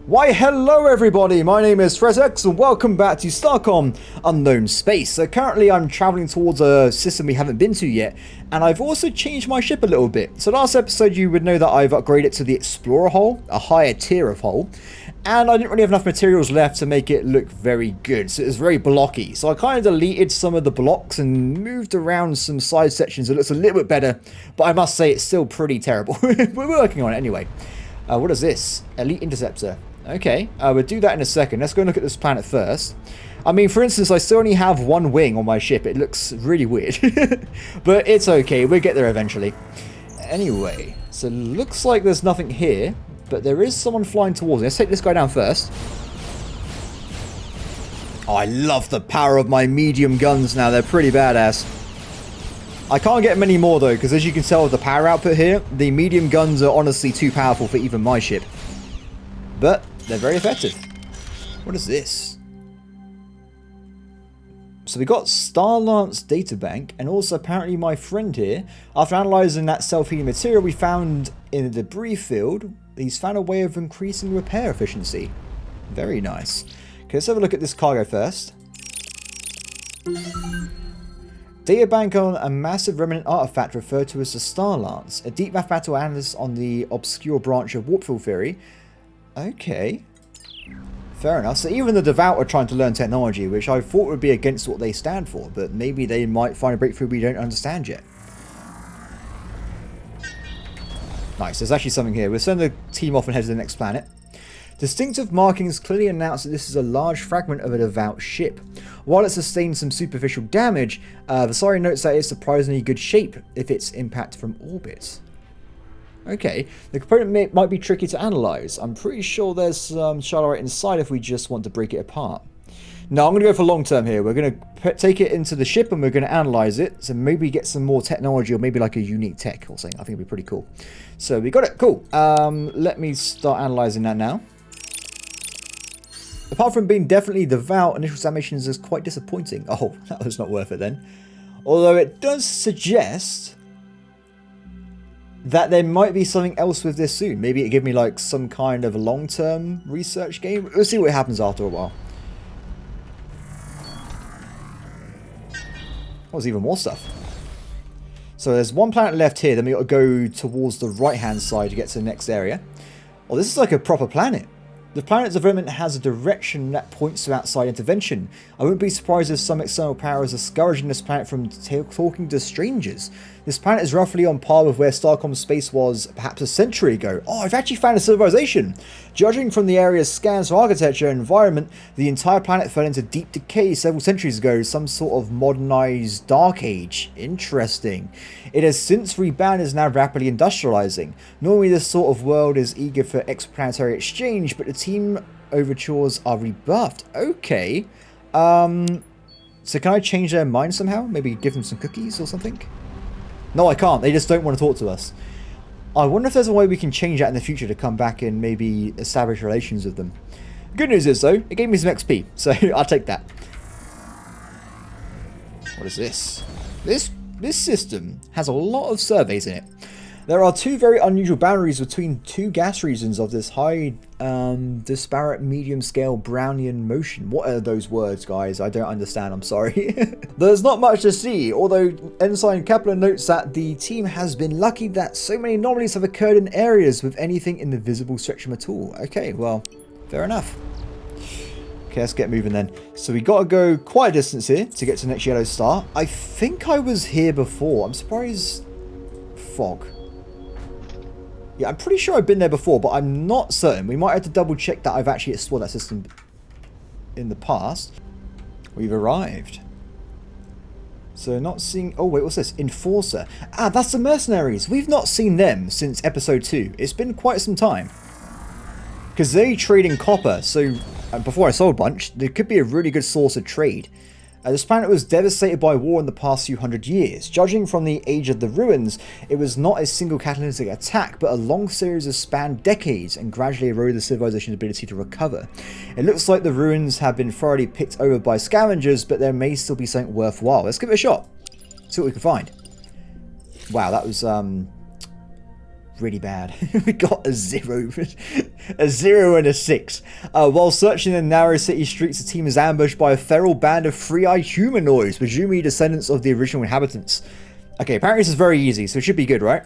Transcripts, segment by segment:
Why hello everybody, my name is Threatx and welcome back to Starcom Unknown Space. So currently I'm travelling towards a system we haven't been to yet, and I've also changed my ship a little bit. So last episode you would know that I've upgraded to the Explorer hull, a higher tier of hull, and I didn't really have enough materials left to make it look very good, so it was very blocky. So I kind of deleted some of the blocks and moved around some side sections. It looks a little bit better, but I must say it's still pretty terrible. We're working on it anyway. What is this? Elite Interceptor. Okay, we'll do that in a second. Let's go and look at this planet first. I mean, for instance, I still only have one wing on my ship. It looks really weird. But it's okay. We'll get there eventually. Anyway, so looks like there's nothing here. But there is someone flying towards me. Let's take this guy down first. Oh, I love the power of my medium guns now. They're pretty badass. I can't get many more, though, because as you can tell with the power output here, the medium guns are honestly too powerful for even my ship. But they're very effective. What is this? So we got Starlance databank, and also apparently my friend here, after analysing that self-healing material we found in the debris field, he's found a way of increasing repair efficiency. Very nice. Okay, let's have a look at this cargo first. Databank on a massive remnant artifact referred to as the Starlance, a deep mathematical analysis on the obscure branch of warp field theory. Okay. Fair enough. So even the devout are trying to learn technology, which I thought would be against what they stand for, but maybe they might find a breakthrough we don't understand yet. Nice, there's actually something here. We'll send the team off and head to the next planet. Distinctive markings clearly announce that this is a large fragment of a devout ship. While it sustained some superficial damage, Vasari notes that it's surprisingly good shape if it's impact from orbit. Okay, the component might be tricky to analyse. I'm pretty sure there's some Charlerite inside if we just want to break it apart. No, I'm going to go for long term here. We're going to take it into the ship and we're going to analyse it. So maybe get some more technology or maybe like a unique tech or something. I think it'd be pretty cool. So we got it. Cool. Let me start analysing that now. Apart from being definitely devout, initial examinations is quite disappointing. Oh, that was not worth it then. Although it does suggest that there might be something else with this soon. Maybe it give me like some kind of long-term research game. We'll see what happens after a while. Oh, there's even more stuff. So there's one planet left here. Then we got to go towards the right-hand side to get to the next area. Oh, this is like a proper planet. The planet's development has a direction that points to outside intervention. I wouldn't be surprised if some external powers are discouraging this planet from talking to strangers. This planet is roughly on par with where Starcom Space was perhaps a century ago. Oh, I've actually found a civilization! Judging from the area's scans for architecture and environment, the entire planet fell into deep decay several centuries ago, some sort of modernized dark age. Interesting. It has since rebounded and is now rapidly industrializing. Normally this sort of world is eager for exoplanetary exchange, but the team overtures are rebuffed. Okay. So can I change their mind somehow? Maybe give them some cookies or something? No, I can't. They just don't want to talk to us. I wonder if there's a way we can change that in the future to come back and maybe establish relations with them. Good news is, though, it gave me some XP, so I'll take that. What is this? This system has a lot of surveys in it. There are two very unusual boundaries between two gas regions of this high disparate medium-scale Brownian motion. What are those words, guys? I don't understand, I'm sorry. There's not much to see, although Ensign Kepler notes that the team has been lucky that so many anomalies have occurred in areas with anything in the visible spectrum at all. Okay, well, fair enough. Okay, let's get moving then. So we got to go quite a distance here to get to the next yellow star. I think I was here before. I'm surprised. Fog. Yeah, I'm pretty sure I've been there before, but I'm not certain. We might have to double check that I've actually explored that system in the past. We've arrived. So not seeing... Oh, wait, what's this? Enforcer. Ah, that's the mercenaries. We've not seen them since episode 2. It's been quite some time. Because they trade in copper, so before I sold a bunch, there could be a really good source of trade. This planet was devastated by war in the past few hundred years. Judging from the age of the ruins, it was not a single catalytic attack, but a long series that spanned decades and gradually eroded the civilization's ability to recover. It looks like the ruins have been thoroughly picked over by scavengers, but there may still be something worthwhile. Let's give it a shot. See what we can find. Wow, that was really bad. We got a 0. A 0 and a 6. While searching the narrow city streets, the team is ambushed by a feral band of three-eyed humanoids, presumably descendants of the original inhabitants. Okay, apparently this is very easy, so it should be good, right?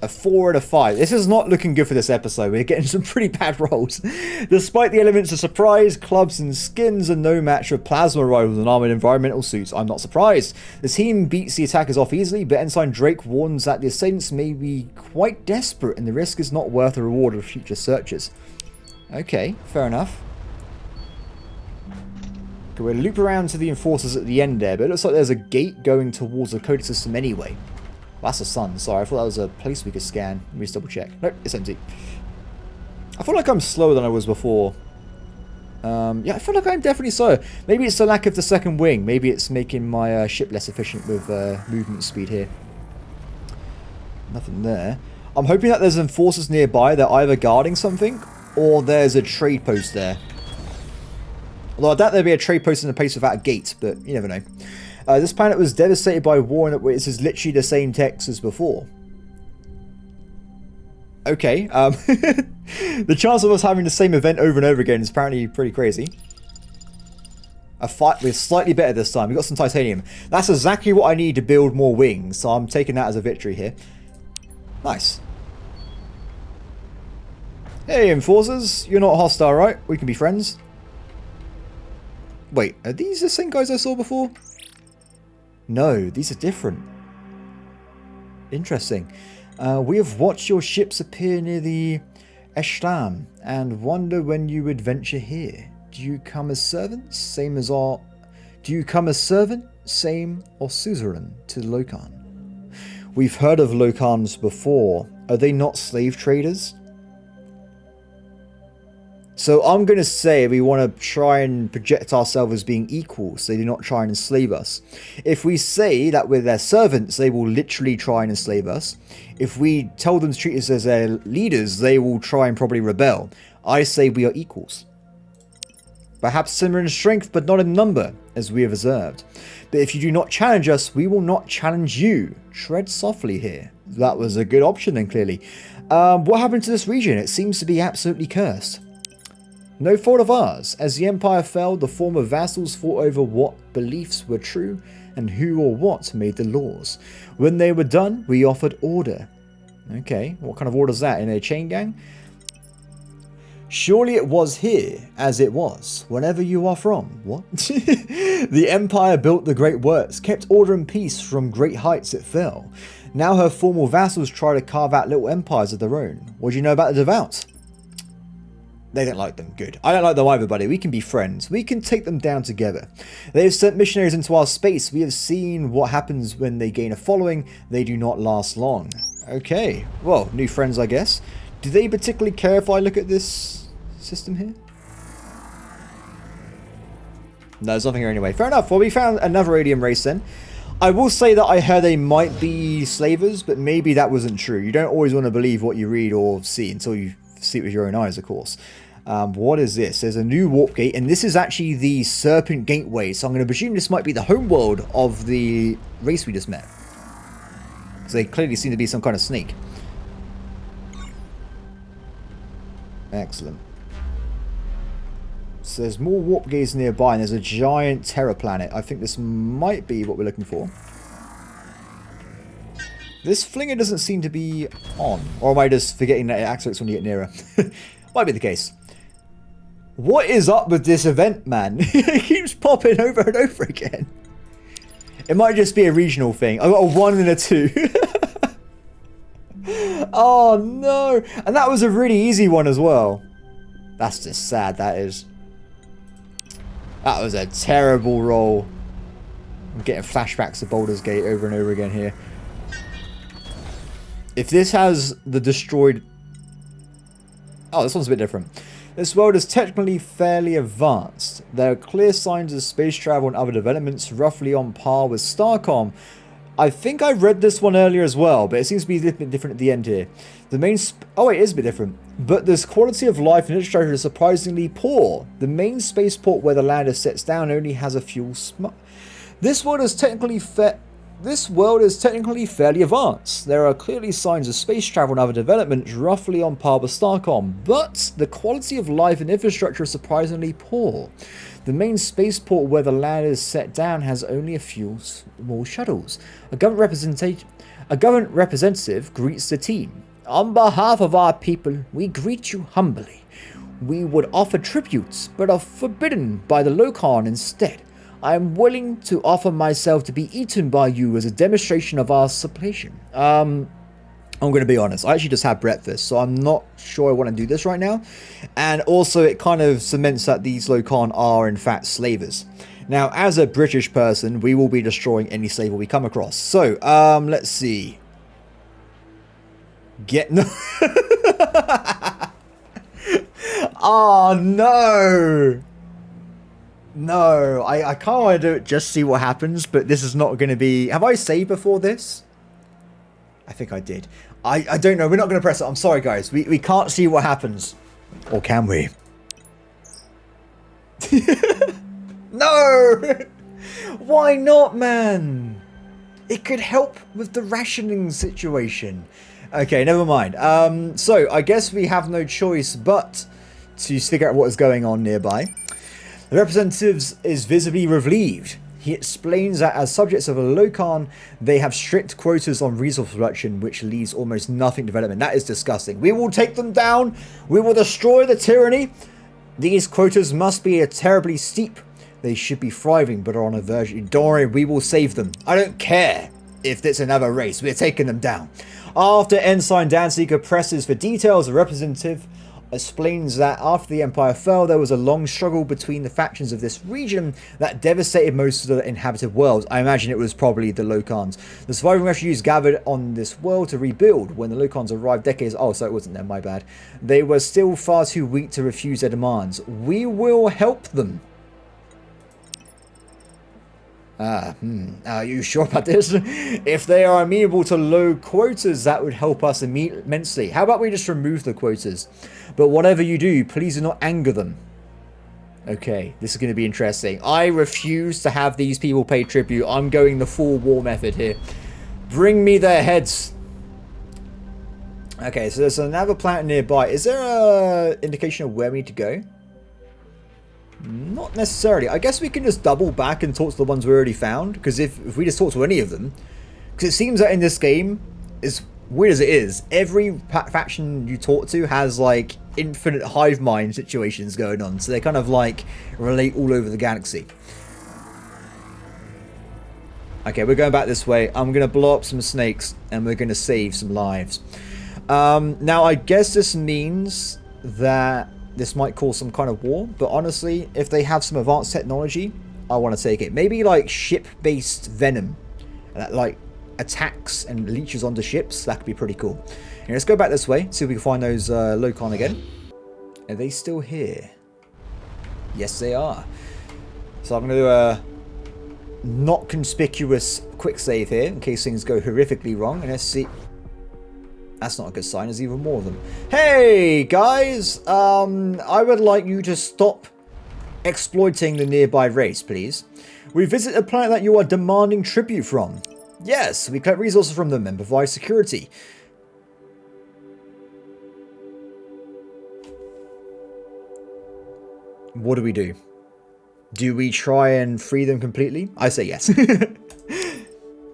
A 4 and a 5. This is not looking good for this episode. We're getting some pretty bad rolls. Despite the elements of surprise, clubs and skins are no match for plasma rifles and armored environmental suits. I'm not surprised. The team beats the attackers off easily, but Ensign Drake warns that the assailants may be quite desperate and the risk is not worth the reward of future searches. Okay, fair enough. Okay, we'll loop around to the enforcers at the end there, but it looks like there's a gate going towards the coded system anyway. That's the sun. Sorry, I thought that was a place we could scan. Let me just double check. Nope, it's empty. I feel like I'm slower than I was before. Yeah, I feel like I'm definitely slower. Maybe it's the lack of the second wing. Maybe it's making my ship less efficient with movement speed here. Nothing there. I'm hoping that there's enforcers nearby. They're either guarding something or there's a trade post there. Although I doubt there'd be a trade post in a place without a gate, but you never know. This planet was devastated by war and this is literally the same text as before. Okay, the chance of us having the same event over and over again is apparently pretty crazy. A fight, we're slightly better this time. We got some titanium. That's exactly what I need to build more wings, so I'm taking that as a victory here. Nice. Hey, enforcers, you're not hostile, right? We can be friends. Wait, are these the same guys I saw before? No, these are different. Interesting. We have watched your ships appear near the Eshlam and wonder when you would venture here. Do you come as servants, same as our... Do you come as servant, same or suzerain to Locoan? We've heard of Locans before. Are they not slave traders? So I'm going to say we want to try and project ourselves as being equal, so they do not try and enslave us. If we say that we're their servants, they will literally try and enslave us. If we tell them to treat us as their leaders, they will try and probably rebel. I say we are equals. Perhaps similar in strength, but not in number, as we have observed. But if you do not challenge us, we will not challenge you. Tread softly here. That was a good option then, clearly. What happened to this region? It seems to be absolutely cursed. No fault of ours. As the Empire fell, the former vassals fought over what beliefs were true and who or what made the laws. When they were done, we offered order. Okay, what kind of order is that? In a chain gang? Surely it was here, as it was, whenever you are from. What? The Empire built the great works, kept order and peace from great heights it fell. Now her former vassals try to carve out little empires of their own. What do you know about the devout? They don't like them. Good. I don't like them either, buddy. We can be friends. We can take them down together. They have sent missionaries into our space. We have seen what happens when they gain a following. They do not last long. Okay. Well, new friends, I guess. Do they particularly care if I look at this system here? No, there's nothing here anyway. Fair enough. Well, we found another alien race then. I will say that I heard they might be slavers, but maybe that wasn't true. You don't always want to believe what you read or see until you see it with your own eyes, of course. What is this? There's a new warp gate, and this is actually the Serpent Gateway, so I'm going to presume this might be the homeworld of the race we just met. Because they clearly seem to be some kind of snake. Excellent. So there's more warp gates nearby, and there's a giant terror planet. I think this might be what we're looking for. This flinger doesn't seem to be on. Or am I just forgetting that it activates when you get nearer? Might be the case. What is up with this event, man? It keeps popping over and over again. It might just be a regional thing. I've got a 1 and a 2. Oh, no. And that was a really easy one as well. That's just sad, that is. That was a terrible roll. I'm getting flashbacks to Baldur's Gate over and over again here. If this has the destroyed... Oh, this one's a bit different. This world is technically fairly advanced. There are clear signs of space travel and other developments roughly on par with Starcom. I think I read this one earlier as well, but it seems to be a bit different at the end here. The main... Oh, it is a bit different. But this quality of life in infrastructure is surprisingly poor. The main spaceport where the lander sets down only has a fuel... This world is technically this world is technically fairly advanced. There are clearly signs of space travel and other developments roughly on par with Starcom, but the quality of life and infrastructure is surprisingly poor. The main spaceport where the land is set down has only a few small shuttles. A government representative greets the team. On behalf of our people, we greet you humbly. We would offer tributes, but are forbidden by the Locoan instead. I am willing to offer myself to be eaten by you as a demonstration of our supplication. I'm going to be honest. I actually just had breakfast, so I'm not sure I want to do this right now. And also, it kind of cements that these Locoan are, in fact, slavers. Now, as a British person, we will be destroying any slaver we come across. So, let's see. No. Oh, no. No, I can't want to do it, just see what happens, but this is not going to be... Have I saved before this? I think I did. I don't know, we're not going to press it. I'm sorry, guys. We can't see what happens. Or can we? No! Why not, man? It could help with the rationing situation. Okay, never mind. So, I guess we have no choice but to figure out what is going on nearby. The representative is visibly relieved. He explains that as subjects of a Locoan, they have strict quotas on resource production, which leaves almost nothing development. That is disgusting. We will take them down. We will destroy the tyranny. These quotas must be terribly steep. They should be thriving, but are on a verge. Don't worry, we will save them. I don't care if it's another race. We're taking them down. After Ensign Danseeker presses for details, the representative explains that after the Empire fell, there was a long struggle between the factions of this region that devastated most of the inhabited worlds. I imagine it was probably the Locoans. The surviving refugees gathered on this world to rebuild. When the Locoans arrived decades... Oh, so it wasn't them, my bad. They were still far too weak to refuse their demands. We will help them. Are you sure about this? If they are amenable to low quotas, that would help us immensely. How about we just remove the quotas? But whatever you do, please do not anger them. Okay, this is going to be interesting. I refuse to have these people pay tribute. I'm going the full war method here. Bring me their heads. Okay, so there's another planet nearby. Is there a indication of where we need to go? Not necessarily. I guess we can just double back and talk to the ones we already found. Because if we just talk to any of them... Because it seems that in this game, as weird as it is, every faction you talk to has like infinite hive mind situations going on. So they kind of like relate all over the galaxy. Okay, we're going back this way. I'm going to blow up some snakes and we're going to save some lives. Now, I guess this means that this might cause some kind of war, but honestly, if they have some advanced technology, I want to take it. Maybe like ship-based venom that like attacks and leeches onto ships. That could be pretty cool. And let's go back this way, see if we can find those Locoan again. Are they still here? Yes, they are. So I'm going to do a not conspicuous quick save here in case things go horrifically wrong. And let's see. That's not a good sign. There's even more of them. Hey, guys. I would like you to stop exploiting the nearby race, please. We visit a planet that you are demanding tribute from. Yes, we collect resources from them and provide security. What do we do? Do we try and free them completely? I say yes.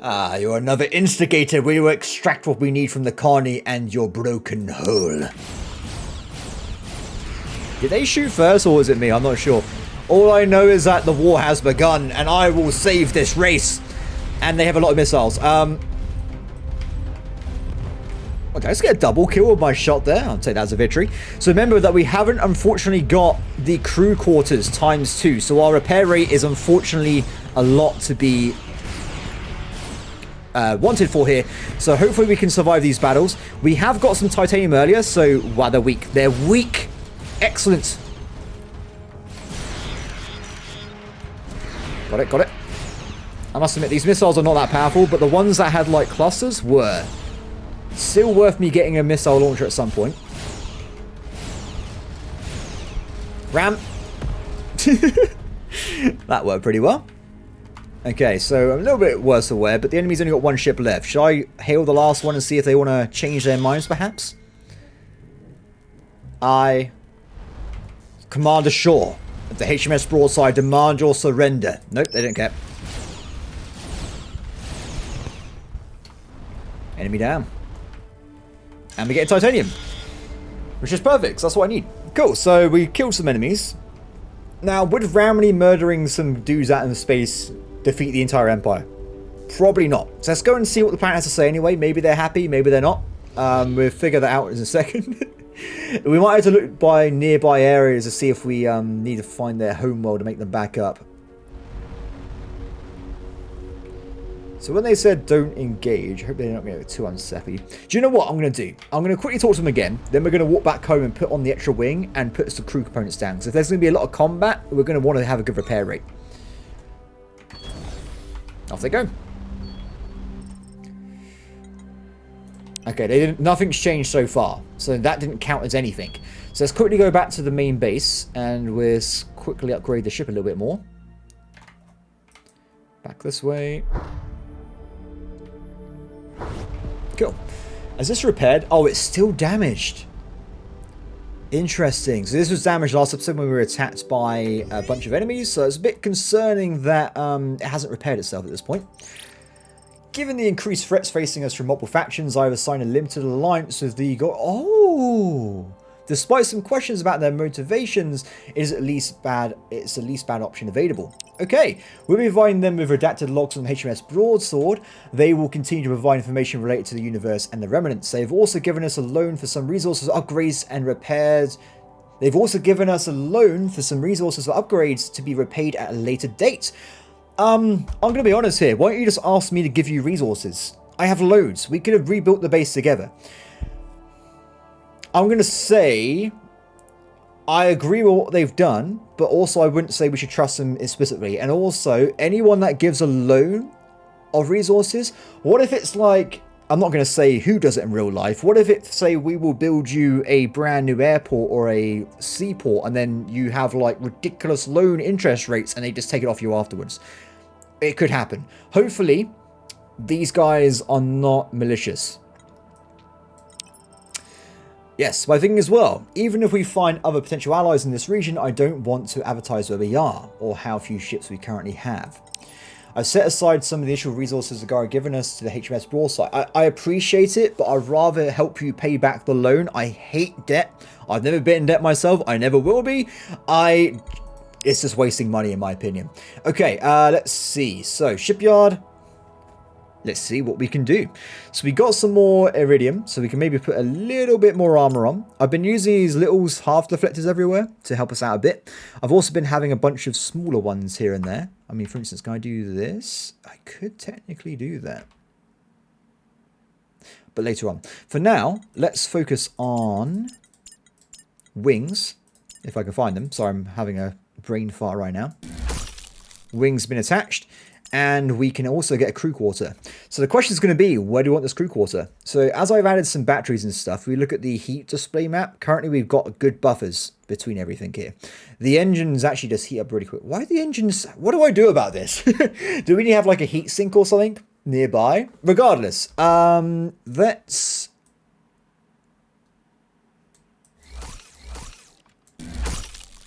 Ah, you're another instigator. We will extract what we need from the Carney and your broken hole. Did they shoot first or was it me? I'm not sure. All I know is that the war has begun and I will save this race. And they have a lot of missiles. Okay, let's get a double kill with my shot there. I'll take that as a victory. So remember that we haven't unfortunately got the crew quarters ×2. So our repair rate is unfortunately a lot to be wanted for here. So hopefully we can survive these battles. We have got some titanium earlier. So, wow, they're weak. They're weak. Excellent. Got it, got it. I must admit, these missiles are not that powerful, but the ones that had, like, clusters were. Still worth me getting a missile launcher at some point. Ram. That worked pretty well. Okay, so I'm a little bit worse aware, but the enemy's only got one ship left. Should I hail the last one and see if they want to change their minds, perhaps? I command ashore. If the HMS Broadside demand your surrender. Nope, they don't care. Enemy down. And we get titanium. Which is perfect, so that's what I need. Cool, so we killed some enemies. Now, would randomly murdering some dudes out in space defeat the entire Empire? Probably not. So let's go and see what the planet has to say anyway. Maybe they're happy, maybe they're not. We'll figure that out in a second. We might have to look by nearby areas to see if we need to find their homeworld to make them back up. So when they said don't engage, I hope they're not going to get too unsappy. Do you know what I'm going to do? I'm going to quickly talk to them again. Then we're going to walk back home and put on the extra wing and put some crew components down. Because if there's going to be a lot of combat, we're going to want to have a good repair rate. Off they go. Okay, nothing's changed so far. So that didn't count as anything. So let's quickly go back to the main base. And we'll quickly upgrade the ship a little bit more. Back this way. Cool. Is this repaired? Oh, it's still damaged. Interesting. So this was damaged last episode when we were attacked by a bunch of enemies. So it's a bit concerning that it hasn't repaired itself at this point. Given the increased threats facing us from multiple factions, I have assigned a limited alliance with the... Oh! Despite some questions about their motivations, it's the least bad option available. Okay, we'll be providing them with redacted logs on HMS Broadsword. They will continue to provide information related to the universe and the remnants. They've also given us a loan for some resources, upgrades and repairs. They've also given us a loan for some resources for upgrades to be repaid at a later date. I'm going to be honest here. Why don't you just ask me to give you resources? I have loads. We could have rebuilt the base together. I'm going to say I agree with what they've done, but also I wouldn't say we should trust them explicitly. And also, anyone that gives a loan of resources, what if it's like, I'm not going to say who does it in real life. What if it's, say, we will build you a brand new airport or a seaport, and then you have like ridiculous loan interest rates and they just take it off you afterwards? It could happen. Hopefully, these guys are not malicious. Yes, my thing as well, even if we find other potential allies in this region, I don't want to advertise where we are, or how few ships we currently have. I've set aside some of the initial resources the guy had given us to the HMS Broadside. I appreciate it, but I'd rather help you pay back the loan. I hate debt. I've never been in debt myself. I never will be. It's just wasting money in my opinion. Okay, let's see. So, shipyard. Let's see what we can do. So we got some more iridium, so we can maybe put a little bit more armor on. I've been using these little half deflectors everywhere to help us out a bit. I've also been having a bunch of smaller ones here and there. I mean, for instance, can I do this? I could technically do that. But later on. For now, let's focus on wings, if I can find them. Sorry, I'm having a brain fart right now. Wings been attached. And we can also get a crew quarter. So the question is going to be, where do we want this crew quarter? So as I've added some batteries and stuff, we look at the heat display map. Currently, we've got good buffers between everything here. The engines actually just heat up really quick. Why are the engines... What do I do about this? Do we need to have like a heat sink or something nearby? Regardless, let's...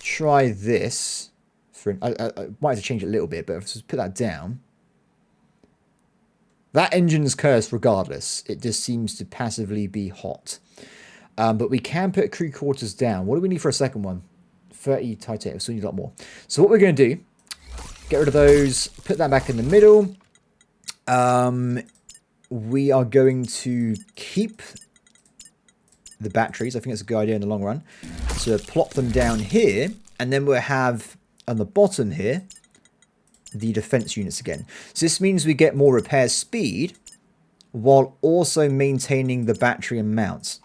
try this. I might have to change it a little bit, but if I just put that down. That engine's cursed regardless. It just seems to passively be hot. But we can put crew quarters down. What do we need for a second one? 30 titanium, so we need a lot more. So what we're going to do, get rid of those, put that back in the middle. We are going to keep the batteries. I think it's a good idea in the long run. So plop them down here, and then we'll have... on the bottom here, the defense units again. So this means we get more repair speed while also maintaining the battery and mounts.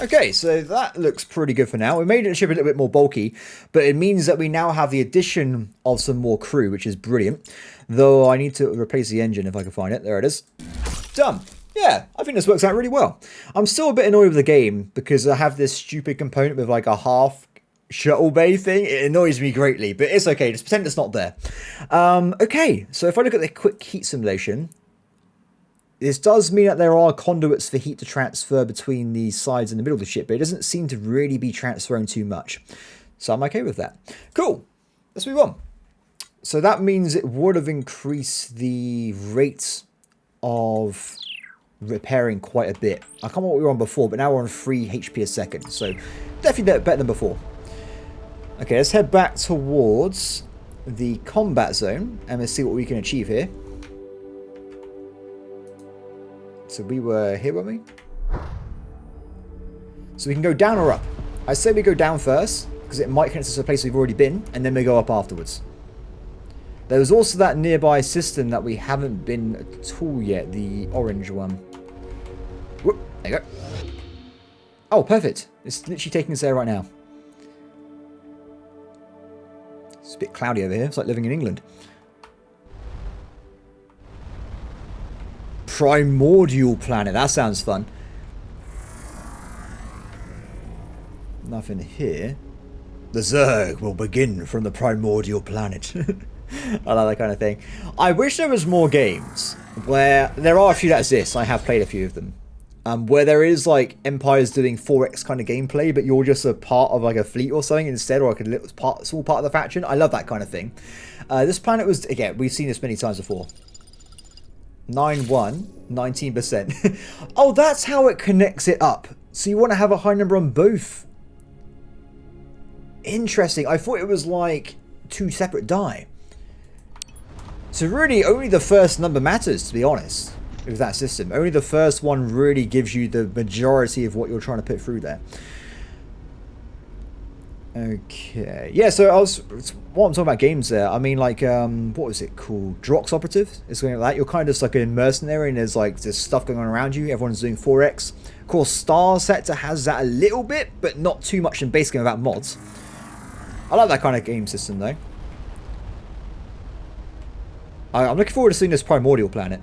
Okay, so that looks pretty good for now. We made the ship a little bit more bulky, but it means that we now have the addition of some more crew, which is brilliant. Though I need to replace the engine if I can find it. There it is. Done. Yeah, I think this works out really well. I'm still a bit annoyed with the game because I have this stupid component with like a half shuttle bay thing. It annoys me greatly, but it's okay. Just pretend it's not there. Okay, so if I look at the quick heat simulation, this does mean that there are conduits for heat to transfer between the sides and the middle of the ship, but it doesn't seem to really be transferring too much. So I'm okay with that. Cool. Let's move on. So that means it would have increased the rate of repairing quite a bit. I can't remember what we were on before, but now we're on 3 HP a second. So definitely better than before. Okay, let's head back towards the combat zone and let's see what we can achieve here. So we were here, weren't we? So we can go down or up. I say we go down first, because it might connect us to a place we've already been, and then we go up afterwards. There was also that nearby system that we haven't been at all yet, the orange one. Whoop, there you go. Oh, perfect. It's literally taking us there right now. It's a bit cloudy over here. It's like living in England. Primordial planet. That sounds fun. Nothing here. The Zerg will begin from the primordial planet. I like that kind of thing. I wish there was more games where there are a few that exist. I have played a few of them. Where there is like empires doing 4X kind of gameplay, but you're just a part of like a fleet or something instead, or like a small part of the faction. I love that kind of thing. This planet was, again, we've seen this many times before. 9-1, 19%. Oh, that's how it connects it up. So you want to have a high number on both. Interesting. I thought it was like 2 separate die. So really, only the first number matters, to be honest, with that system. Only the first one really gives you the majority of what you're trying to put through there. Okay. Yeah, so while I'm talking about games there, I mean, like, what was it called? Drox Operative? It's going like that. You're kind of just like a mercenary, and there's like this stuff going on around you. Everyone's doing 4X. Of course, Star Sector has that a little bit, but not too much in base game about mods. I like that kind of game system, though. I'm looking forward to seeing this primordial planet.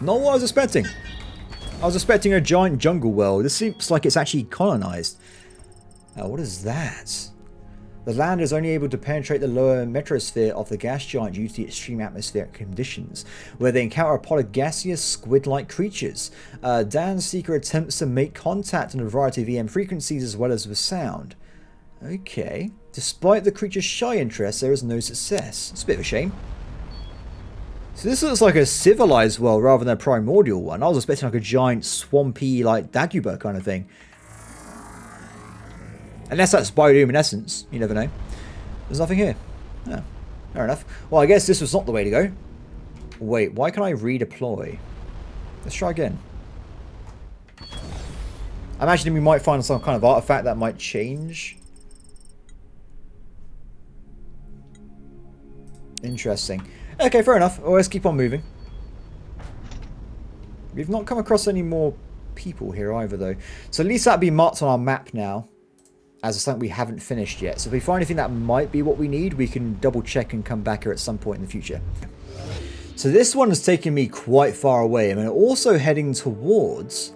Not what I was expecting. I was expecting a giant jungle world. This seems like it's actually colonized. What is that? The land is only able to penetrate the lower metrosphere of the gas giant due to the extreme atmospheric conditions, where they encounter a pod of gaseous squid-like creatures. Dan Seeker attempts to make contact on a variety of EM frequencies as well as with sound. Okay. Despite the creature's shy interest, there is no success. It's a bit of a shame. So this looks like a civilized world rather than a primordial one. I was expecting like a giant swampy, like Dagobah kind of thing. Unless that's bioluminescence, you never know. There's nothing here. Oh, fair enough. Well, I guess this was not the way to go. Wait, why can I redeploy? Let's try again. I'm imagining we might find some kind of artifact that might change. Interesting. Okay, fair enough. Well, let's keep on moving. We've not come across any more people here either, though. So at least that'll be marked on our map now as something we haven't finished yet. So if we find anything that might be what we need, we can double check and come back here at some point in the future. So this one has taken me quite far away. I mean, also heading towards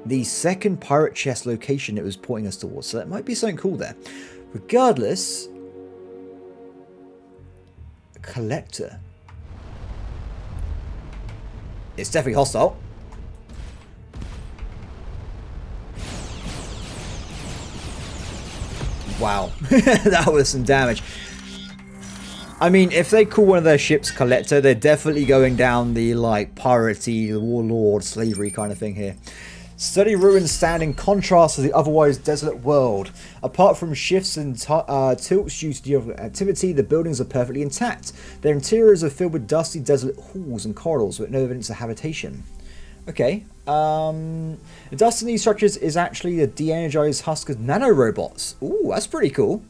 the second pirate chest location it was pointing us towards. So that might be something cool there. Regardless, a collector. It's definitely hostile. Wow, that was some damage. I mean, if they call one of their ships collector, they're definitely going down the, like, piratey, warlord, slavery kind of thing here. Sturdy ruins stand in contrast to the otherwise desolate world. Apart from shifts and tilts due to geographical activity, the buildings are perfectly intact. Their interiors are filled with dusty, desolate halls and corridors with no evidence of habitation. Okay. The dust in these structures is actually the de-energized husk of nanorobots. Ooh, that's pretty cool.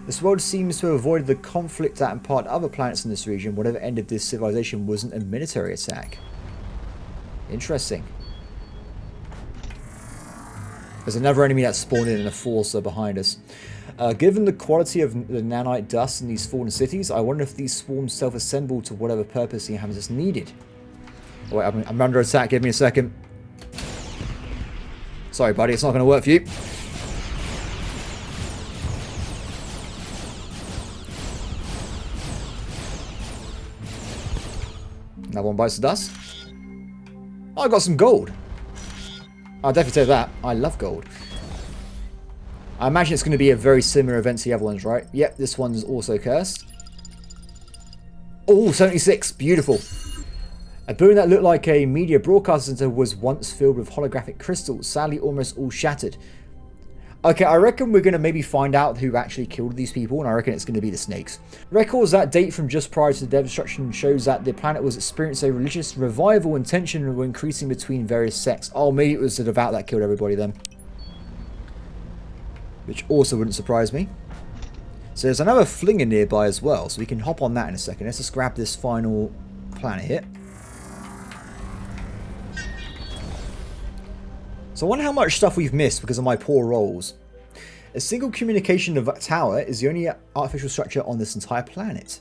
This world seems to have avoided the conflict that imparted other planets in this region. Whatever ended this civilization wasn't a military attack. Interesting. There's another enemy that spawned in and a force behind us. Given the quality of the nanite dust in these fallen cities, I wonder if these swarms self-assemble to whatever purpose the inhabitants needed. Oh, wait, I'm under attack. Give me a second. Sorry, buddy, it's not going to work for you. Another one bites the dust. Oh, I got some gold. I'll definitely take that. I love gold. I imagine it's going to be a very similar event to the other ones, right? Yep, this one's also cursed. Oh, 76. Beautiful. A building that looked like a media broadcast center was once filled with holographic crystals, sadly almost all shattered. Okay, I reckon we're going to maybe find out who actually killed these people, and I reckon it's going to be the snakes. Records that date from just prior to the destruction shows that the planet was experiencing a religious revival and tension were increasing between various sects. Oh, maybe it was the devout that killed everybody then. Which also wouldn't surprise me. So there's another flinger nearby as well, so we can hop on that in a second. Let's just grab this final planet here. So I wonder how much stuff we've missed because of my poor rolls. A single communication tower is the only artificial structure on this entire planet.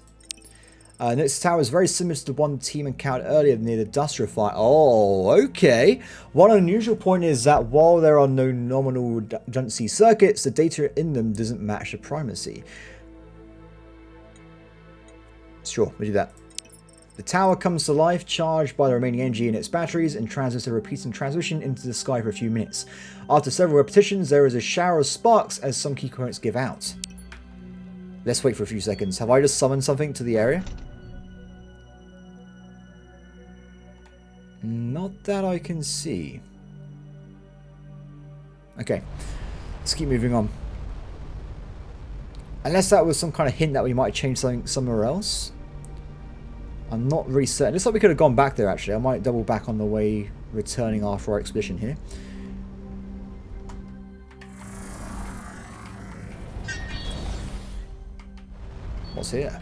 This tower is very similar to the one the team encountered earlier near the dust refiner. Oh, okay. One unusual point is that while there are no nominal redundancy circuits, the data in them doesn't match the primacy. Sure, we'll do that. The tower comes to life, charged by the remaining energy in its batteries, and transmits a repeating transmission into the sky for a few minutes. After several repetitions, there is a shower of sparks as some key components give out. Let's wait for a few seconds. Have I just summoned something to the area? Not that I can see. Okay, let's keep moving on. Unless that was some kind of hint that we might change something somewhere else. I'm not really certain. Looks like we could have gone back there, actually. I might double back on the way returning after our expedition here. What's here?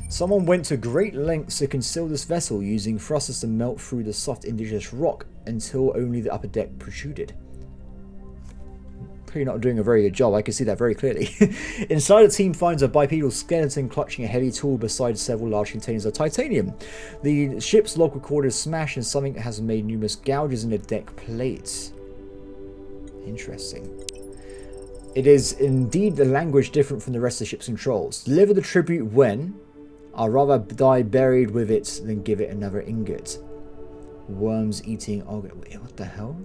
Someone went to great lengths to conceal this vessel using thrusters to melt through the soft indigenous rock until only the upper deck protruded. Clearly not doing a very good job, I can see that very clearly. Inside, the team finds a bipedal skeleton clutching a heavy tool beside several large containers of titanium. The ship's log recorder is smashed and something has made numerous gouges in the deck plates. Interesting. It is indeed the language different from the rest of the ship's controls. Deliver the tribute when. I'd rather die buried with it than give it another ingot. Worms eating... Oh, wait, what the hell?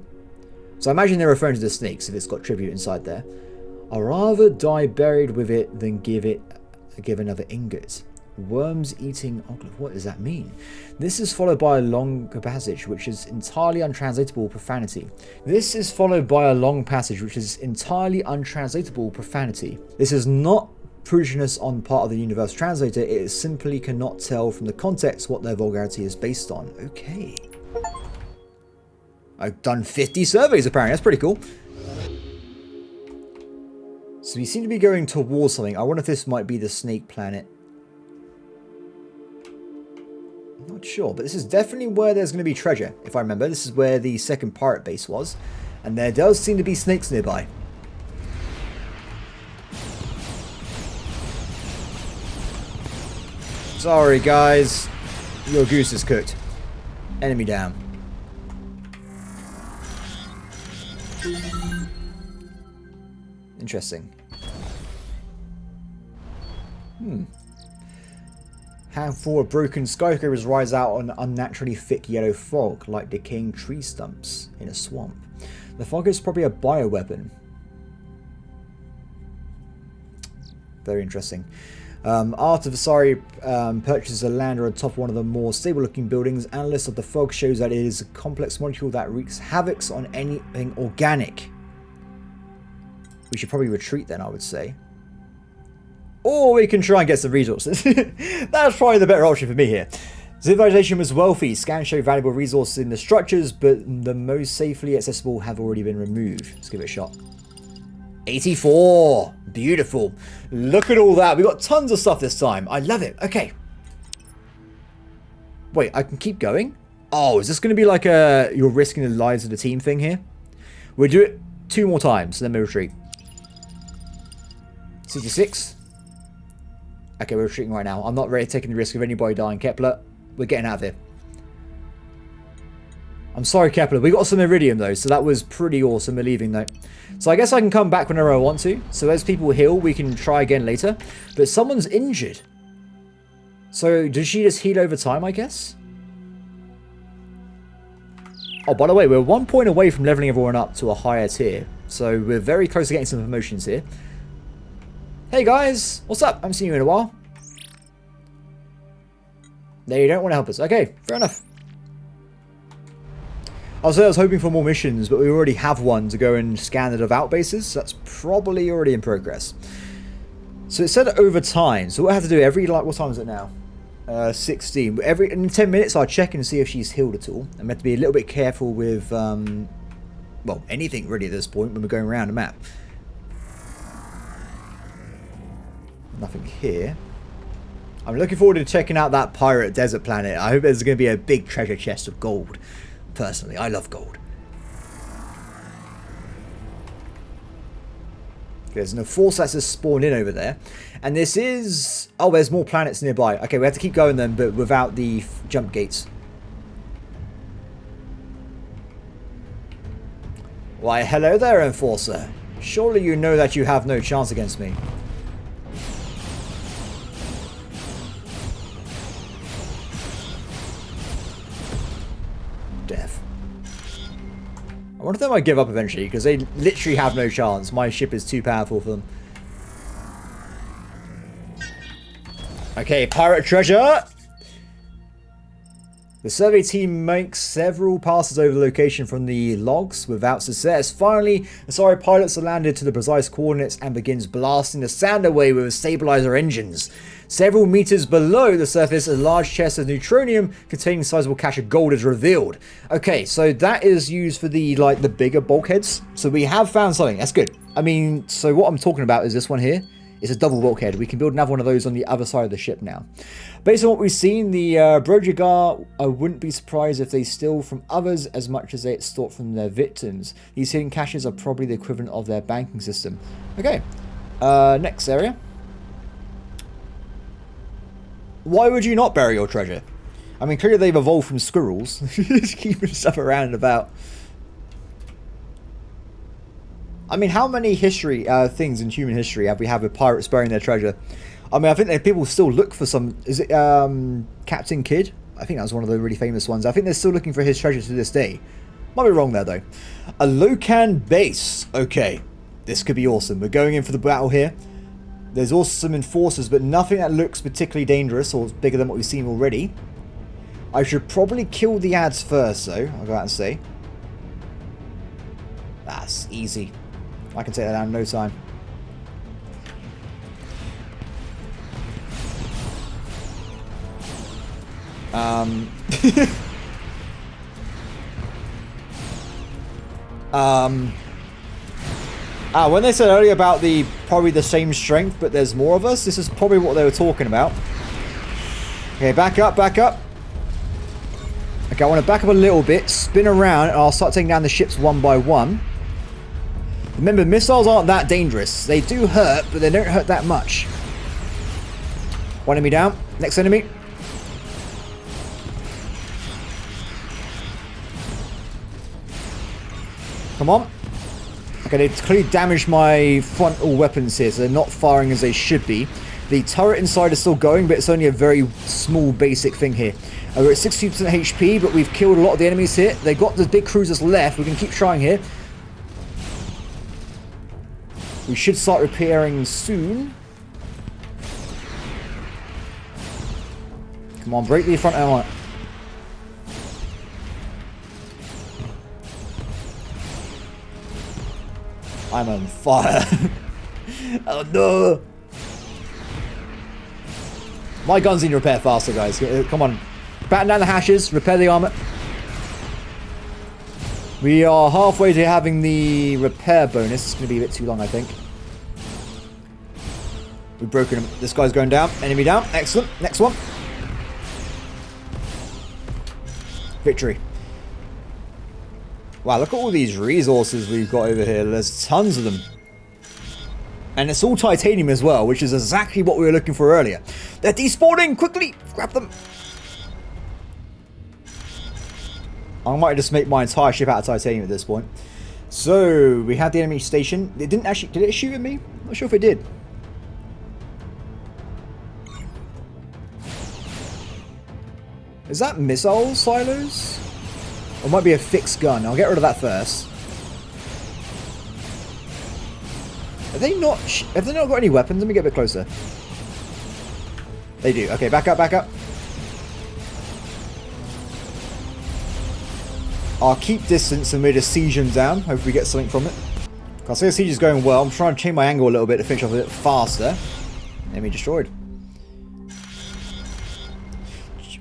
So I imagine they're referring to the snakes if it's got tribute inside there. I'd rather die buried with it than give another ingot. Worms eating oglet. What does that mean? This is followed by a long passage which is entirely untranslatable profanity. This is not prudishness on part of the universe translator. It is simply cannot tell from the context what their vulgarity is based on. Okay. I've done 50 surveys apparently, that's pretty cool. So we seem to be going towards something. I wonder if this might be the snake planet. I'm not sure, but this is definitely where there's going to be treasure. If I remember, this is where the second pirate base was. And there does seem to be snakes nearby. Sorry guys, your goose is cooked. Enemy down. Interesting. Handful of broken skyscrapers rise out on unnaturally thick yellow fog, like decaying tree stumps in a swamp. The fog is probably a bioweapon. Very interesting. After Vasari purchases a lander on top of one of the more stable-looking buildings, analysis of the fog shows that it is a complex molecule that wreaks havoc on anything organic. We should probably retreat then, I would say. Or we can try and get some resources. That's probably the better option for me here. Civilization was wealthy. Scans show valuable resources in the structures, but the most safely accessible have already been removed. Let's give it a shot. 84! Beautiful. Look at all that. We got tons of stuff this time. I love it. Okay. Wait, I can keep going? Oh, is this going to be like a you're risking the lives of the team thing here? We'll do it 2 more times, then we retreat. 66. Okay, we're retreating right now. I'm not really taking the risk of anybody dying. Kepler, we're getting out of here. I'm sorry, Kepler. We got some iridium, though, so that was pretty awesome. We're leaving, though. So I guess I can come back whenever I want to. So as people heal, we can try again later. But someone's injured. So does she just heal over time, I guess? Oh, by the way, we're 1 point away from leveling everyone up to a higher tier. So we're very close to getting some promotions here. Hey, guys. What's up? I haven't seen you in a while. No, you don't want to help us. Okay, fair enough. I was hoping for more missions, but we already have one to go and scan the devout bases. So that's probably already in progress. So it said over time. So what I have to do every, like, what time is it now? 16. In 10 minutes, I'll check and see if she's healed at all. I'm meant to be a little bit careful with, well, anything really at this point when we're going around the map. Nothing here. I'm looking forward to checking out that pirate desert planet. I hope there's going to be a big treasure chest of gold. Personally, I love gold. There's no force that's just spawned in over there. And this is... Oh, there's more planets nearby. Okay, we have to keep going then, but without the jump gates. Why, hello there, Enforcer. Surely you know that you have no chance against me. Death. I wonder if they might give up eventually, because they literally have no chance. My ship is too powerful for them. Okay, pirate treasure! The survey team makes several passes over the location from the logs without success. Finally, the sorry pilots are landed to the precise coordinates and begins blasting the sand away with stabilizer engines. Several meters below the surface, a large chest of neutronium containing a sizable cache of gold is revealed. Okay, so that is used for the bigger bulkheads. So we have found something. That's good. I mean, so what I'm talking about is this one here. It's a double bulkhead. We can build another one of those on the other side of the ship now. Based on what we've seen, the Brojagar, I wouldn't be surprised if they steal from others as much as they extort from their victims. These hidden caches are probably the equivalent of their banking system. Okay, next area. Why would you not bury your treasure? I mean, clearly they've evolved from squirrels. Just keeping stuff around and about. I mean, how many things in human history have we had with pirates burying their treasure? I mean, I think that people still look for some... Is it Captain Kidd? I think that was one of the really famous ones. I think they're still looking for his treasure to this day. Might be wrong there, though. A Locoan base. Okay. This could be awesome. We're going in for the battle here. There's also some enforcers, but nothing that looks particularly dangerous or bigger than what we've seen already. I should probably kill the ads first, though. I'll go out and say. That's easy. I can take that down in no time. When they said earlier about probably the same strength, but there's more of us, this is probably what they were talking about. Okay, back up, back up. Okay, I want to back up a little bit, spin around, and I'll start taking down the ships one by one. Remember, missiles aren't that dangerous. They do hurt, but they don't hurt that much. One enemy down. Next enemy. Come on. Okay, they clearly damaged my frontal weapons here, so they're not firing as they should be. The turret inside is still going, but it's only a very small basic thing here. We're at 60% HP, but we've killed a lot of the enemies here. They've got the big cruisers left. We can keep trying here. We should start repairing soon. Come on, break the front armor. I'm on fire. Oh no. My gun's need to repair faster, guys. Come on. Batten down the hashes, repair the armor. We are halfway to having the repair bonus. It's going to be a bit too long, I think. We've broken him. This guy's going down. Enemy down. Excellent. Next one. Victory. Wow, look at all these resources we've got over here. There's tons of them. And it's all titanium as well, which is exactly what we were looking for earlier. They're despawning! Quickly! Grab them! I might just make my entire ship out of titanium at this point. So, we had the enemy station. It didn't actually... Did it shoot at me? I'm not sure if it did. Is that missile silos? Or it might be a fixed gun. I'll get rid of that first. Have they not got any weapons? Let me get a bit closer. They do. Okay, back up, back up. I'll keep distance and we'll just siege them down. Hope we get something from it. Can't say the siege is going well. I'm trying to change my angle a little bit to finish off a bit faster. Enemy destroyed.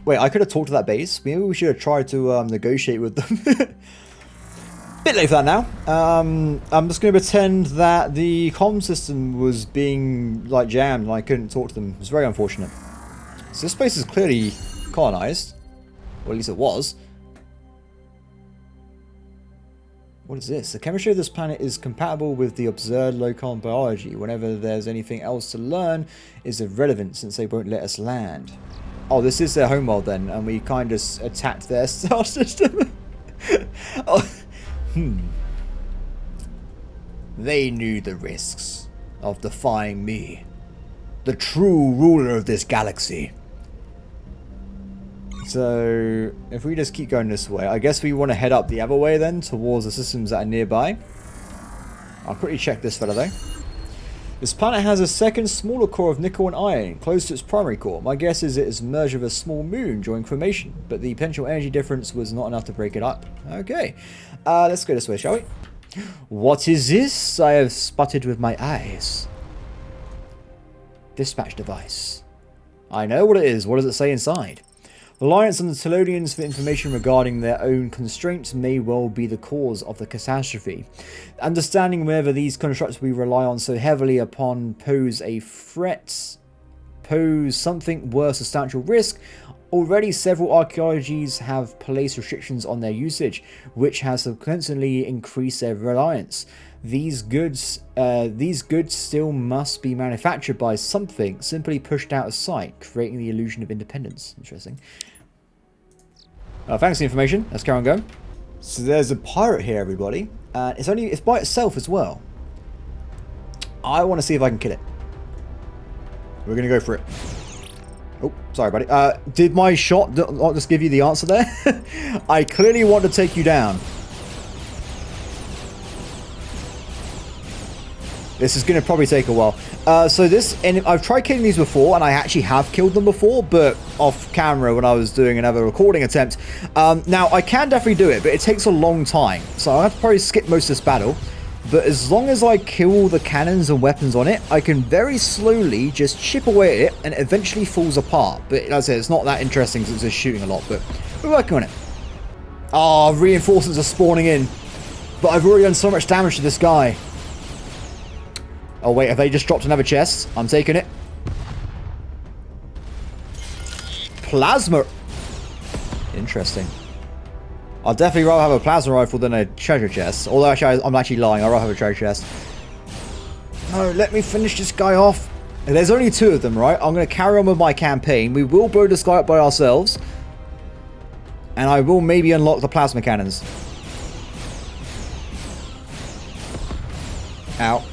Wait, I could have talked to that base. Maybe we should have tried to negotiate with them. Bit late for that now. I'm just going to pretend that the comm system was being like jammed and I couldn't talk to them. It's very unfortunate. So this place is clearly colonized. Or at least it was. What is this? The chemistry of this planet is compatible with the observed Locoan biology. Whenever there's anything else to learn is irrelevant since they won't let us land. Oh, this is their homeworld then, and we kind of attacked their star system. Oh. They knew the risks of defying me, the true ruler of this galaxy. So, if we just keep going this way, I guess we want to head up the other way then, towards the systems that are nearby. I'll quickly check this fella though. This planet has a second smaller core of nickel and iron, close to its primary core. My guess is it is merged with a small moon during formation, but the potential energy difference was not enough to break it up. Okay, let's go this way, shall we? What is this I have spotted with my eyes? Dispatch device. I know what it is. What does it say inside? Reliance on the Telonians for information regarding their own constraints may well be the cause of the catastrophe. Understanding whether these constructs we rely on so heavily upon pose a threat, pose something worse, substantial risk. Already several archaeologies have placed restrictions on their usage, which has subsequently increased their reliance. These goods still must be manufactured by something simply pushed out of sight, creating the illusion of independence. Interesting. Thanks for the information. Let's carry on going. So there's a pirate here, everybody. It's by itself as well. I want to see if I can kill it. We're going to go for it. Oh, sorry, buddy. Did my shot not just give you the answer there? I clearly want to take you down. This is going to probably take a while. And I've tried killing these before, and I actually have killed them before, but off camera when I was doing another recording attempt. Now, I can definitely do it, but it takes a long time. So I'll have to probably skip most of this battle. But as long as I kill all the cannons and weapons on it, I can very slowly just chip away at it, and it eventually falls apart. But like I said, it's not that interesting since it's shooting a lot, but we're working on it. Oh, reinforcements are spawning in. But I've already done so much damage to this guy. Oh wait, have they just dropped another chest? I'm taking it. Plasma. Interesting. I'd definitely rather have a plasma rifle than a treasure chest. Although actually, I'm actually lying. I'd rather have a treasure chest. No, let me finish this guy off. There's only two of them, right? I'm going to carry on with my campaign. We will blow this guy up by ourselves. And I will maybe unlock the plasma cannons. Ow.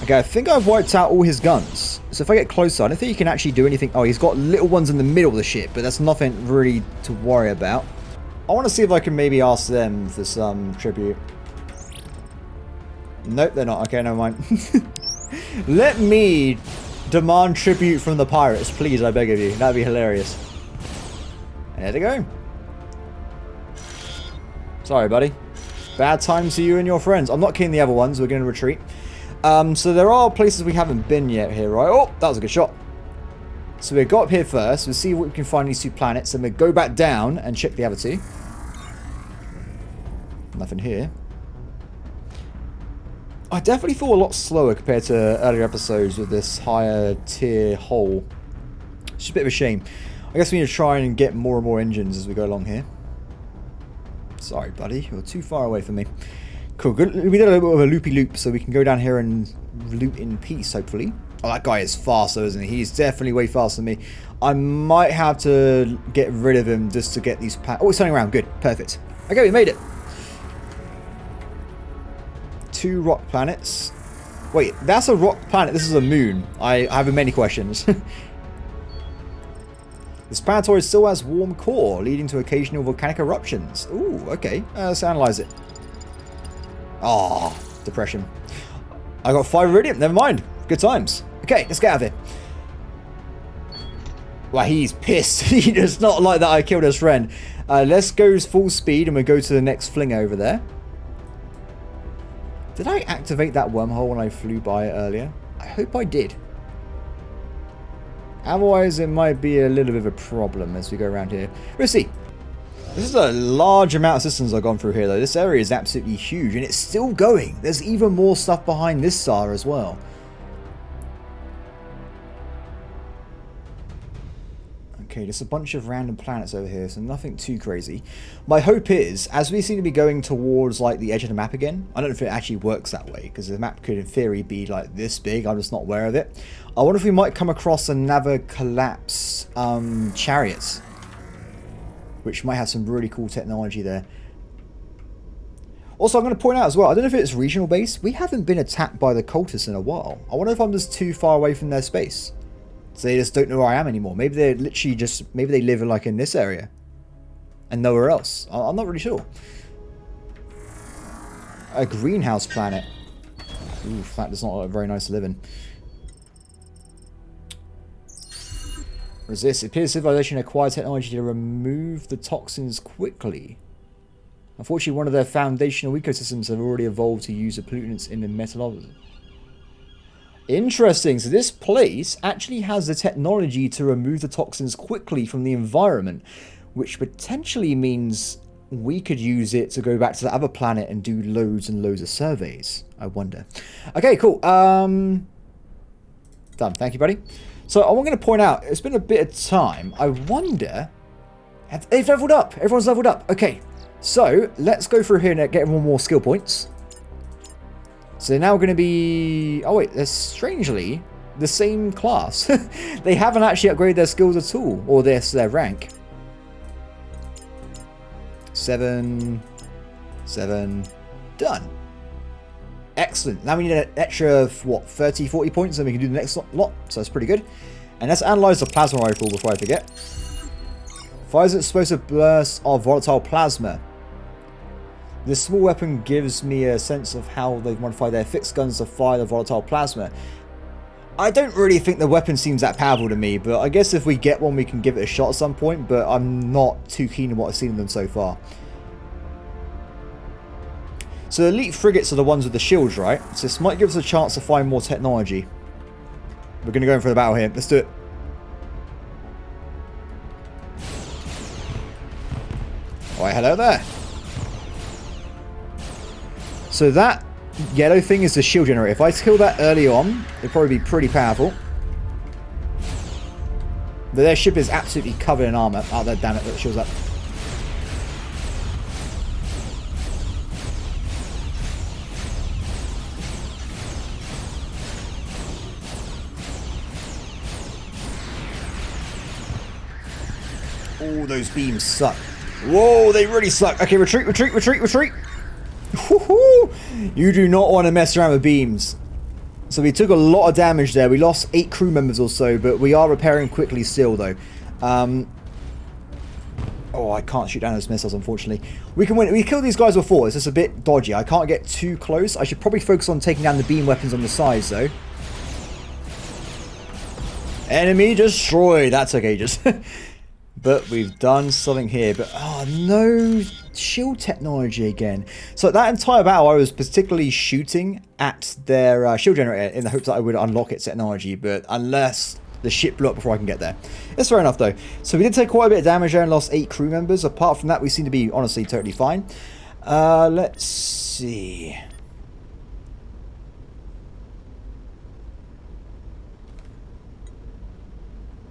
Okay, I think I've wiped out all his guns. So if I get closer, I don't think he can actually do anything. Oh, he's got little ones in the middle of the ship, but that's nothing really to worry about. I want to see if I can maybe ask them for some tribute. Nope, they're not. Okay, never mind. Let me demand tribute from the pirates, please, I beg of you. That'd be hilarious. There they go. Sorry, buddy. Bad times to you and your friends. I'm not killing the other ones. We're going to retreat. So there are places we haven't been yet here, right? Oh, that was a good shot. So we'll go up here first. We'll see what we can find these two planets. And we'll go back down and check the other two. Nothing here. I definitely feel a lot slower compared to earlier episodes with this higher tier hull. It's just a bit of a shame. I guess we need to try and get more and more engines as we go along here. Sorry, buddy. You're too far away from me. Cool. Good. We did a little bit of a loopy-loop, so we can go down here and loot in peace, hopefully. Oh, that guy is fast though, isn't he? He's definitely way faster than me. I might have to get rid of him just to get these... Oh, he's turning around. Good. Perfect. Okay, we made it. 2 rock planets. Wait, that's a rock planet. This is a moon. I have many questions. This planetoid still has warm core, leading to occasional volcanic eruptions. Ooh, okay. Let's analyze it. Oh, depression. I got 5 iridium. Never mind. Good times. Okay, let's get out of here. Wow, he's pissed. He does not like that I killed his friend. Let's go full speed and we'll go to the next fling over there. Did I activate that wormhole when I flew by it earlier? I hope I did. Otherwise, it might be a little bit of a problem as we go around here. We'll see. This is a large amount of systems I've gone through here, though. This area is absolutely huge, and it's still going. There's even more stuff behind this star as well. Okay, there's a bunch of random planets over here, so nothing too crazy. My hope is, as we seem to be going towards like the edge of the map again, I don't know if it actually works that way, because the map could in theory be like this big, I'm just not aware of it. I wonder if we might come across another collapse chariots, which might have some really cool technology there. Also, I'm going to point out as well, I don't know if it's regional base, we haven't been attacked by the cultists in a while. I wonder if I'm just too far away from their space. So they just don't know where I am anymore. Maybe they're literally just... Maybe they live like in this area. And nowhere else. I'm not really sure. A greenhouse planet. Oof, that does not look very nice to live in. Resist. It appears civilization acquired technology to remove the toxins quickly. Unfortunately, one of their foundational ecosystems have already evolved to use the pollutants in the metalology. Interesting. So this place actually has the technology to remove the toxins quickly from the environment, which potentially means we could use it to go back to the other planet and do loads and loads of surveys. I wonder. Okay, cool. Done. Thank you, buddy. So I'm going to point out, it's been a bit of time. I wonder... They've leveled up. Everyone's leveled up. Okay. So let's go through here and get everyone more skill points. So they're now going to be... Oh wait, they're strangely the same class. They haven't actually upgraded their skills at all. Or their rank. 7. Done. Excellent. Now we need an extra, what, 30, 40 points, and we can do the next lot. So that's pretty good. And let's analyze the plasma rifle before I forget. Fires explosive bursts of volatile plasma. This small weapon gives me a sense of how they've modified their fixed guns to fire the volatile plasma. I don't really think the weapon seems that powerful to me, but I guess if we get one we can give it a shot at some point, but I'm not too keen on what I've seen of them so far. So elite frigates are the ones with the shields, right? So this might give us a chance to find more technology. We're going to go in for the battle here. Let's do it. Alright, hello there. So that yellow thing is the shield generator. If I kill that early on, it'd probably be pretty powerful. But their ship is absolutely covered in armor. Oh, damn it, that shields up. Oh, those beams suck. Whoa, they really suck. Okay, retreat, retreat, retreat, retreat. You do not want to mess around with beams. So we took a lot of damage there. We lost 8 crew members or so, but we are repairing quickly still, though. Oh, I can't shoot down those missiles, unfortunately. We can win. We killed these guys before. It's just a bit dodgy. I can't get too close. I should probably focus on taking down the beam weapons on the sides, though. Enemy destroyed. That's okay, just... But we've done something here. But, oh, no shield technology again. So that entire battle, I was particularly shooting at their shield generator in the hopes that I would unlock its technology. But unless the ship blew up before I can get there. It's fair enough, though. So we did take quite a bit of damage there and lost 8 crew members. Apart from that, we seem to be, honestly, totally fine. Let's see.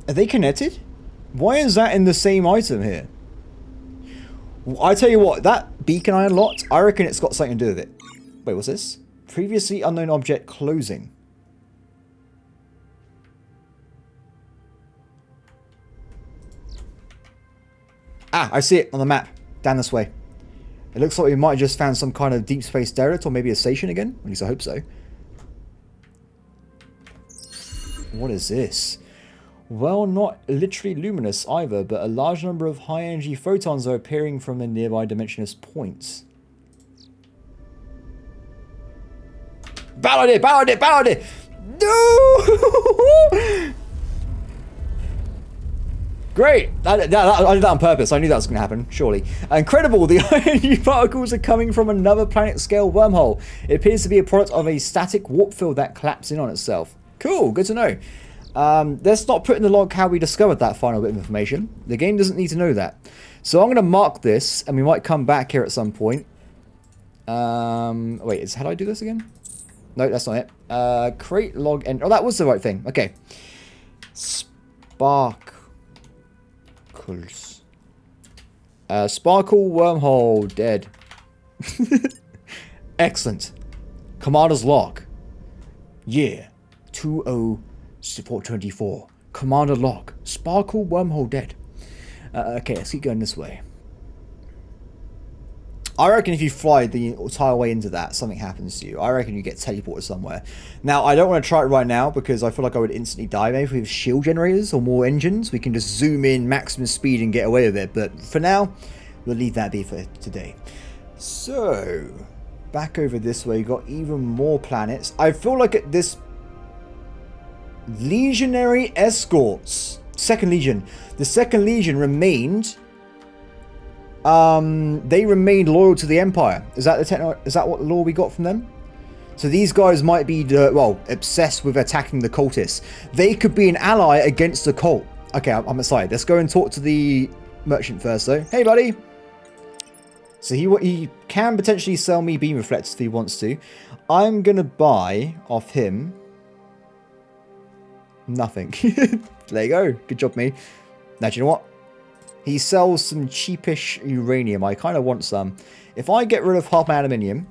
Are they connected? Why is that in the same item here? I tell you what, that beacon I unlocked, I reckon it's got something to do with it. Wait, what's this? Previously unknown object closing. Ah, I see it on the map. Down this way. It looks like we might have just found some kind of deep space derelict, or maybe a station again. At least I hope so. What is this? Well, not literally luminous either, but a large number of high-energy photons are appearing from a nearby dimensionless point. Bad idea! Bad idea! Bad idea! No! Great! I did that on purpose. I knew that was going to happen, surely. Incredible! The high-energy particles are coming from another planet-scale wormhole. It appears to be a product of a static warp field that collapsed in on itself. Cool, good to know. Let's not put in the log how we discovered that final bit of information. The game doesn't need to know that. So I'm going to mark this, and we might come back here at some point. Wait, how do I do this again? No, that's not it. Create log and... Oh, that was the right thing. Okay. Sparkles. Sparkle wormhole dead. Excellent. Commander's log. Yeah. 20424. Commander log. Sparkle wormhole dead. Okay, let's keep going this way. I reckon if you fly the entire way into that, something happens to you. I reckon you get teleported somewhere. Now, I don't want to try it right now because I feel like I would instantly die. Maybe if we have shield generators or more engines, we can just zoom in maximum speed and get away with it. But for now, we'll leave that be for today. So, back over this way, you've got even more planets. I feel like at this... Legionary escorts. Second Legion. The Second Legion remained... they remained loyal to the Empire. Is that what the lore we got from them? So these guys might be, well, obsessed with attacking the cultists. They could be an ally against the cult. Okay, I'm excited. Let's go and talk to the merchant first, though. Hey, buddy. So he can potentially sell me beam reflectors if he wants to. I'm gonna buy off him nothing. There you go. Good job, me. Now, do you know what? He sells some cheapish uranium. I kind of want some. If I get rid of half my aluminium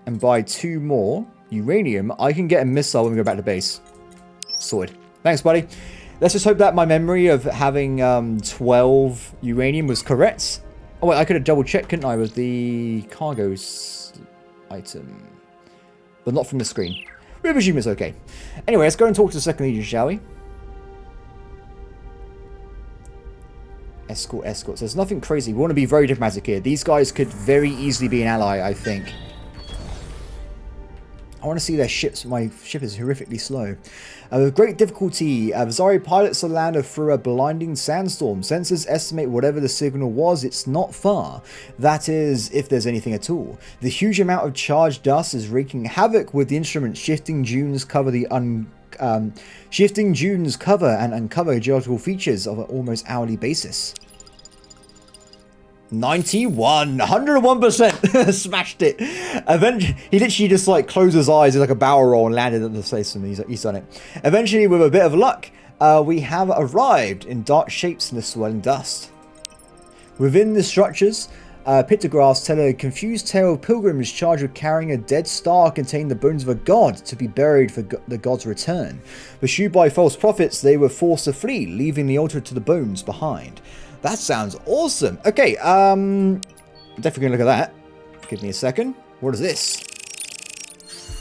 and buy 2 more uranium, I can get a missile when we go back to base. Sorted. Thanks, buddy. Let's just hope that my memory of having 12 uranium was correct. Oh, wait, I could have double-checked, couldn't I, with the cargo item. But not from the screen. We presume it's okay. Anyway, let's go and talk to the Second Legion, shall we? Escort. So there's nothing crazy. We want to be very diplomatic here. These guys could very easily be an ally, I think. I want to see their ships. My ship is horrifically slow. With great difficulty, Vasari pilots the lander through a blinding sandstorm. Sensors estimate whatever the signal was, it's not far. That is, if there's anything at all. The huge amount of charged dust is wreaking havoc with the instruments. Shifting dunes cover and uncover geological features of an almost hourly basis. 91, 101%. Smashed it. Eventually, he literally just like closed his eyes like a barrel roll and landed at the place, and he's done it. Eventually, with a bit of luck, we have arrived in dark shapes in the swirling dust. Within the structures, pictographs tell a confused tale of pilgrims charged with carrying a dead star containing the bones of a god to be buried for the god's return. Pursued by false prophets, they were forced to flee, leaving the altar to the bones behind. That sounds awesome. Okay, definitely gonna look at that. Give me a second. What is this?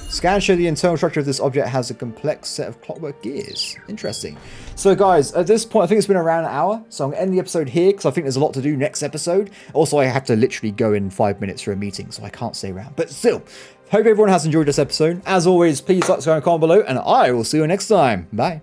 Scans show the internal structure of this object has a complex set of clockwork gears. Interesting. So guys, at this point, I think it's been around an hour. So I'm going to end the episode here because I think there's a lot to do next episode. Also, I have to literally go in 5 minutes for a meeting, so I can't stay around. But still, hope everyone has enjoyed this episode. As always, please like, subscribe, and comment below, and I will see you next time. Bye.